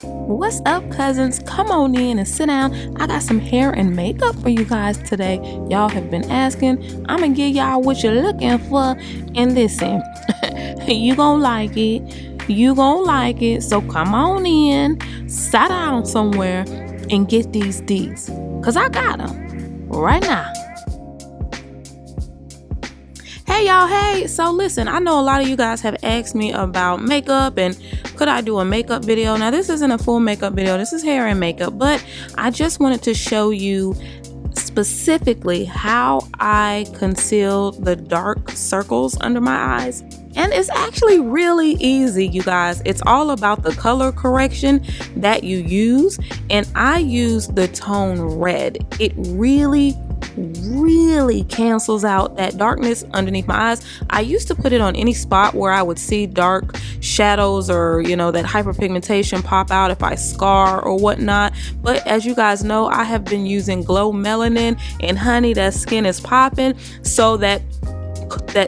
What's up, cousins? Come on in and sit down. I got some hair and makeup for you guys today. Y'all have been asking. I'm gonna give y'all what you're looking for. And listen, you gonna like it. You gonna like it. So come on in, sit down somewhere, and get these D's. Cause I got them right now. Hey y'all, hey. So listen, I know a lot of you guys have asked me about makeup and could I do a makeup video. Now this isn't a full makeup video, this is hair and makeup, but I just wanted to show you specifically how I conceal the dark circles under my eyes. And it's actually really easy, you guys. It's all about the color correction that you use, and I use the tone red. It really cancels out that darkness underneath my eyes. I used to put it on any spot where I would see dark shadows or that hyperpigmentation pop out if I scar or whatnot, but as you guys know, I have been using Glow Melanin, and honey, that skin is popping, so that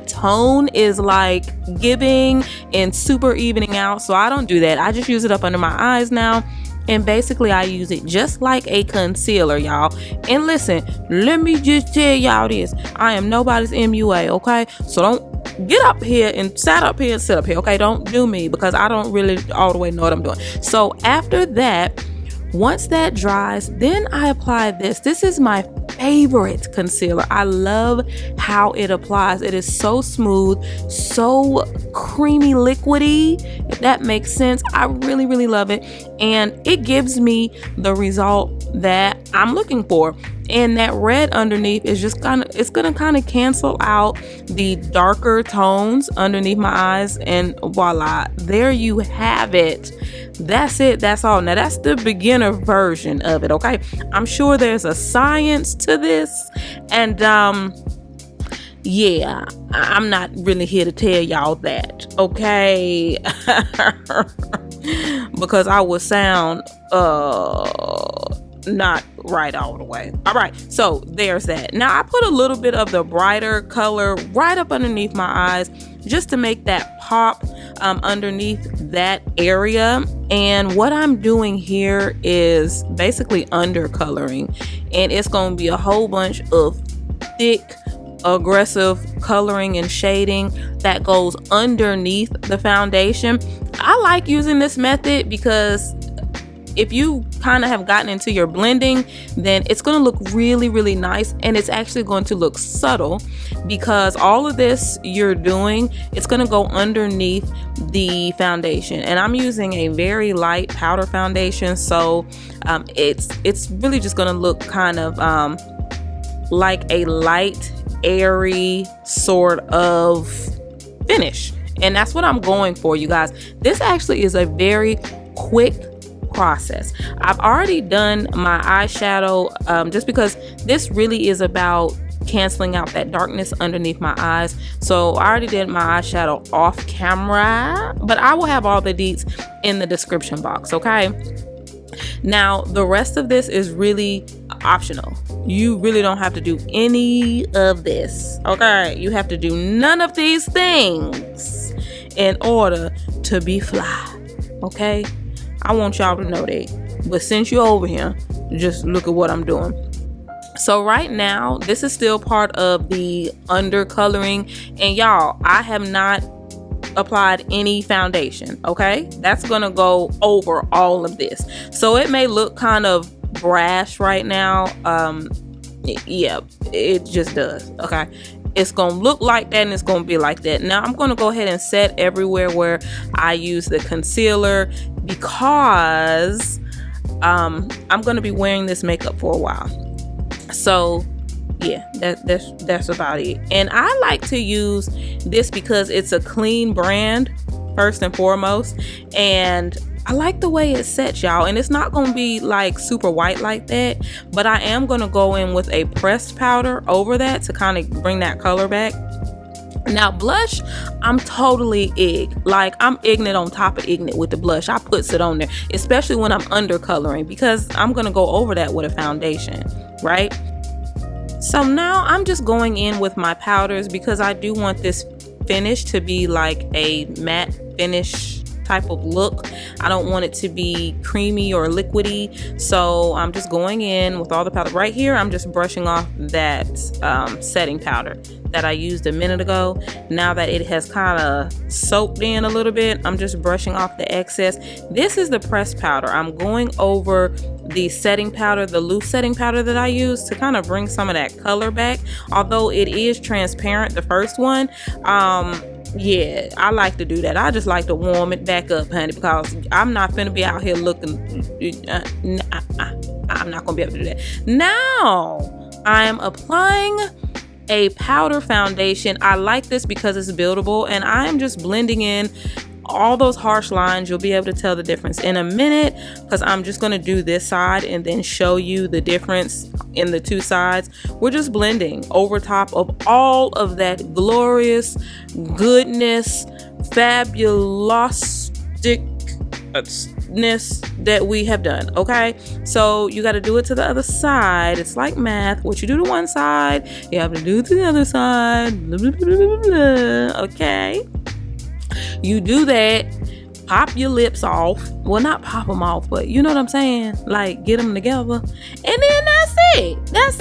tone is like giving and super evening out. So I don't do that. I just use it up under my eyes now. And basically I use it just like a concealer, y'all. And listen, let me just tell y'all this. I am nobody's MUA, okay? So don't get up here and sit up here, okay? Don't do me, because I don't really all the way know what I'm doing. So after that, once that dries, then I apply this. This is my favorite concealer. I love how it applies. It is so smooth, so creamy liquidy, if that makes sense. I really love it, and it gives me the result that I'm looking for. And that red underneath is just it's gonna kind of cancel out the darker tones underneath my eyes, and voila, there you have it. That's it, that's all. Now that's the beginner version of it, okay? I'm sure there's a science to this, and yeah, I'm not really here to tell y'all that, okay? Because I would sound not right all the way. All right, so there's that. Now I put a little bit of the brighter color right up underneath my eyes, just to make that pop underneath that area. And what I'm doing here is basically undercoloring, and it's going to be a whole bunch of thick, aggressive coloring and shading that goes underneath the foundation. I like using this method because if you kind of have gotten into your blending, then it's going to look really nice, and it's actually going to look subtle, because all of this you're doing, it's going to go underneath the foundation. And I'm using a very light powder foundation, so it's really just going to look kind of like a light, airy sort of finish, and that's what I'm going for, you guys. This actually is a very quick process. I've already done my eyeshadow, just because this really is about canceling out that darkness underneath my eyes. So I already did my eyeshadow off camera, but I will have all the deets in the description box, okay? Now the rest of this is really optional. You really don't have to do any of this, okay? You have to do none of these things in order to be fly, okay? I want y'all to know that. But since you're over here, just look at what I'm doing. So right now, this is still part of the undercoloring. And y'all, I have not applied any foundation, okay? That's gonna go over all of this. So it may look kind of brash right now. Yeah, it just does, okay? It's gonna look like that, and it's gonna be like that. Now I'm gonna go ahead and set everywhere where I use the concealer, because I'm gonna be wearing this makeup for a while. So yeah, that's about it. And I like to use this because it's a clean brand, first and foremost, and I like the way it sets, y'all. And it's not gonna be like super white like that, but I am gonna go in with a pressed powder over that to kind of bring that color back. Now blush, I'm totally like I'm ignorant on top of ignorant with the blush. I puts it on there, especially when I'm undercoloring, because I'm gonna go over that with a foundation, right? So now I'm just going in with my powders, because I do want this finish to be like a matte finish type of look. I don't want it to be creamy or liquidy. So I'm just going in with all the powder. Right here, I'm just brushing off that setting powder that I used a minute ago. Now that it has kind of soaked in a little bit, I'm just brushing off the excess. This is the pressed powder. I'm going over the setting powder, the loose setting powder that I use to kind of bring some of that color back. Although it is transparent, the first one, yeah, I like to do that. I just like to warm it back up, honey, because I'm not finna be out here looking, I'm not gonna be able to do that. Now, I am applying a powder foundation. I like this because it's buildable, and I am just blending in all those harsh lines. You'll be able to tell the difference in a minute, because I'm just going to do this side and then show you the difference in the two sides. We're just blending over top of all of that glorious goodness, fabulousness that we have done. Okay, so you got to do it to the other side. It's like math. What you do to one side, you have to do to the other side. Blah, blah, blah, blah, blah. Okay, you do that, pop your lips off. Well, not pop them off, but you know what I'm saying, like get them together, and then that's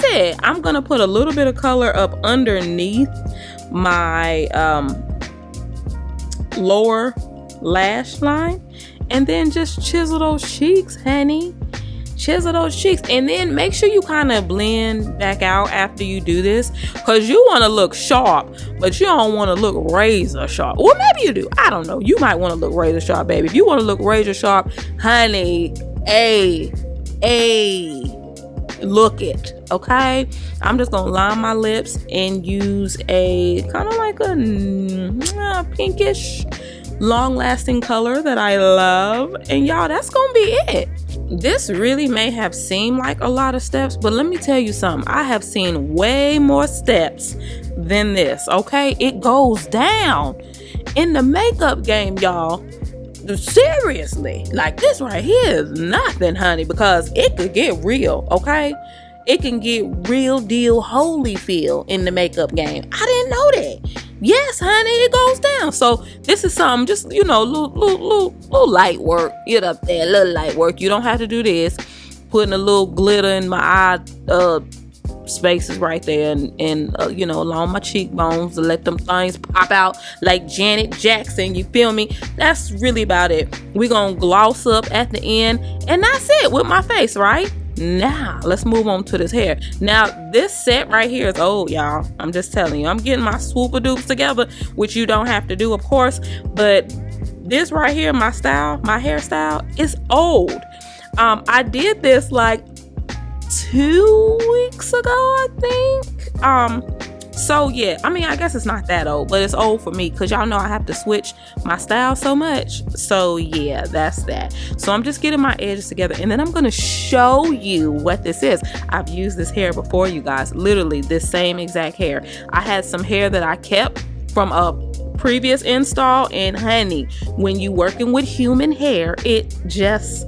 it. I'm gonna put a little bit of color up underneath my lower lash line, and then just chisel those cheeks, honey. Chisel those cheeks, and then make sure you kind of blend back out after you do this, because you want to look sharp, but you don't want to look razor sharp. Well, maybe you do. I don't know. You might want to look razor sharp, baby. If you want to look razor sharp, honey, look it. Okay, I'm just gonna line my lips and use a kind of like a pinkish long-lasting color that I love, and y'all, that's gonna be it. This really may have seemed like a lot of steps, but let me tell you something. I have seen way more steps than this. Okay, it goes down in the makeup game, y'all. Seriously, like this right here is nothing, honey, because it could get real. Okay, it can get real deal Holyfield in the makeup game. I didn't know that. Yes, honey, it goes down. So this is something, just, you know, little light work. Get up there, little light work. You don't have to do this. Putting a little glitter in my eye spaces right there, and you know, along my cheekbones to let them things pop out like Janet Jackson. You feel me? That's really about it. We're gonna gloss up at the end, and that's it with my face, right? Now let's move on to this hair. Now this set right here is old, y'all. I'm just telling you, I'm getting my swooper-doops together, which you don't have to do, of course, but this right here, my style, my hairstyle, is old. I did this like 2 weeks ago, I think. So yeah, I mean, I guess it's not that old, but it's old for me, because y'all know I have to switch my style so much. So yeah, that's that. So I'm just getting my edges together, and then I'm gonna show you what this is. I've used this hair before, you guys. Literally this same exact hair. I had some hair that I kept from a previous install, and honey, when you working with human hair, it just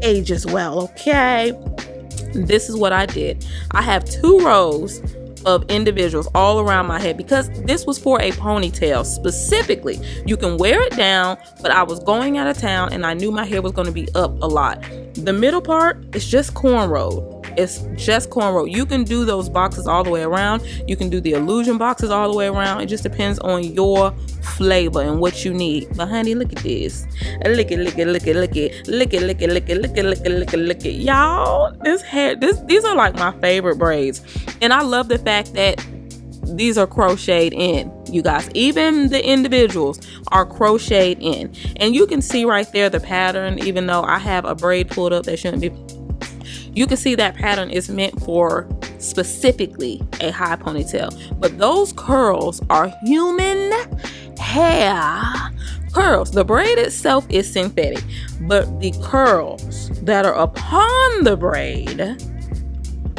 ages well. Okay, this is what I did. I have 2 rows of individuals all around my head, because this was for a ponytail specifically. You can wear it down, but I was going out of town and I knew my hair was going to be up a lot. The middle part is just cornrow. It's just cornrow. You can do those boxes all the way around. You can do the illusion boxes all the way around. It just depends on your flavor and what you need. But honey, look at this. Look at y'all. This hair, these are like my favorite braids. And I love the fact that these are crocheted in, you guys. Even the individuals are crocheted in. And you can see right there the pattern, even though I have a braid pulled up that shouldn't be. You can see that pattern is meant for specifically a high ponytail. But those curls are human hair curls. The braid itself is synthetic, but the curls that are upon the braid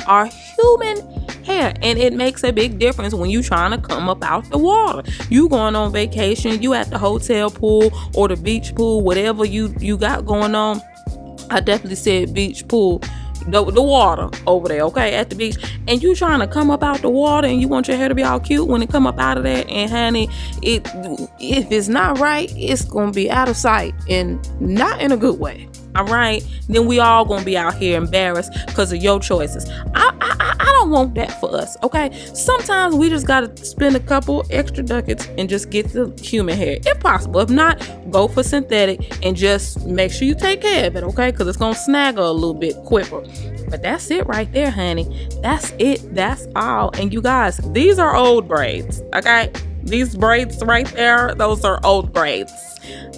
are human hair, and it makes a big difference when you trying to come up out the water. You going on vacation, you at the hotel pool or the beach pool, whatever you got going on. I definitely said beach pool the water over there, okay, at the beach, and you trying to come up out the water and you want your hair to be all cute when it come up out of there, and honey, if it's not right, it's gonna be out of sight and not in a good way. All right, then we all gonna be out here embarrassed because of your choices. I don't want that for us, okay? Sometimes we just gotta spend a couple extra ducats and just get the human hair, if possible. If not, go for synthetic and just make sure you take care of it, okay? Because it's gonna snag a little bit quicker. But that's it right there, honey. That's it. That's all. And you guys, these are old braids, okay? These braids right there, those are old braids.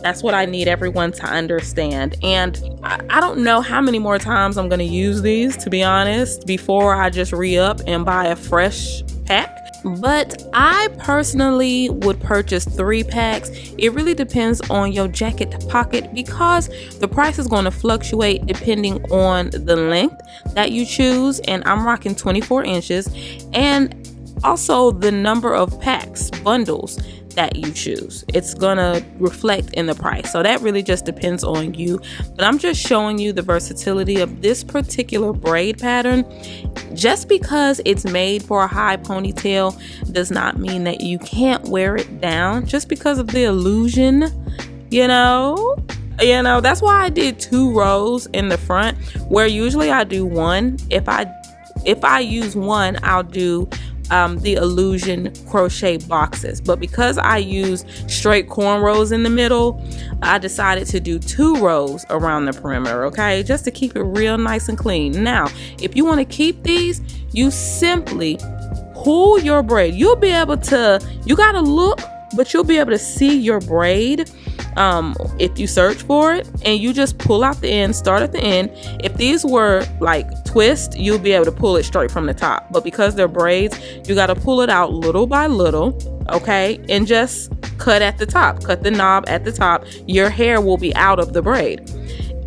That's what I need everyone to understand. And I don't know how many more times I'm going to use these, to be honest, before I just re-up and buy a fresh pack. But I personally would purchase 3 packs. It really depends on your jacket pocket because the price is going to fluctuate depending on the length that you choose. And I'm rocking 24 inches. And also the number of packs, bundles that you choose. It's gonna reflect in the price. So that really just depends on you. But I'm just showing you the versatility of this particular braid pattern. Just because it's made for a high ponytail does not mean that you can't wear it down just because of the illusion, you know, that's why I did 2 rows in the front, where usually I do 1. If I use 1, I'll do the illusion crochet boxes, but because I use straight cornrows in the middle, I decided to do 2 rows around the perimeter, okay, just to keep it real nice and clean. Now if you want to keep these, you simply pull your braid. You'll be able to, you gotta look, but you'll be able to see your braid if you search for it, and you just pull out the end, start at the end. If these were like twist, you'll be able to pull it straight from the top, but because they're braids, you got to pull it out little by little, okay, and just cut at the top, cut the knob at the top. Your hair will be out of the braid.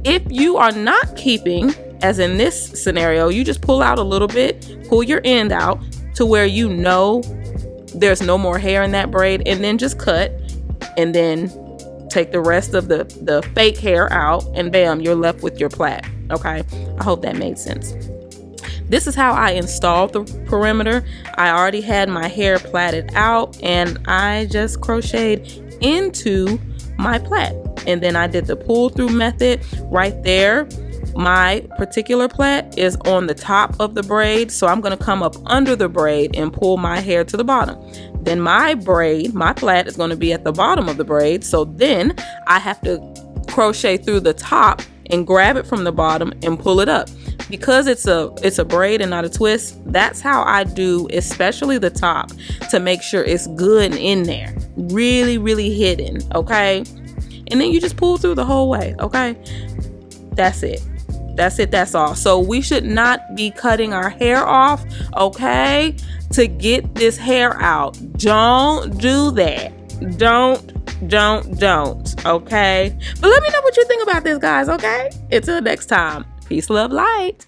If you are not keeping, as in this scenario, you just pull out a little bit, pull your end out to where you know there's no more hair in that braid, and then just cut, and then take the rest of the fake hair out, and bam, you're left with your plait. Okay, I hope that made sense. This is how I installed the perimeter. I already had my hair plaited out, and I just crocheted into my plait, and then I did the pull through method right there. My particular plait is on the top of the braid, so I'm going to come up under the braid and pull my hair to the bottom. Then my braid, my plait, is going to be at the bottom of the braid, so then I have to crochet through the top and grab it from the bottom and pull it up. Because it's a braid and not a twist, that's how I do, especially the top, to make sure it's good in there, really, really hidden, okay? And then you just pull through the whole way, okay? That's it. That's it. That's all. So we should not be cutting our hair off, okay, to get this hair out. Don't do that. Don't, okay? But let me know what you think about this, guys, okay? Until next time. Peace, love, light.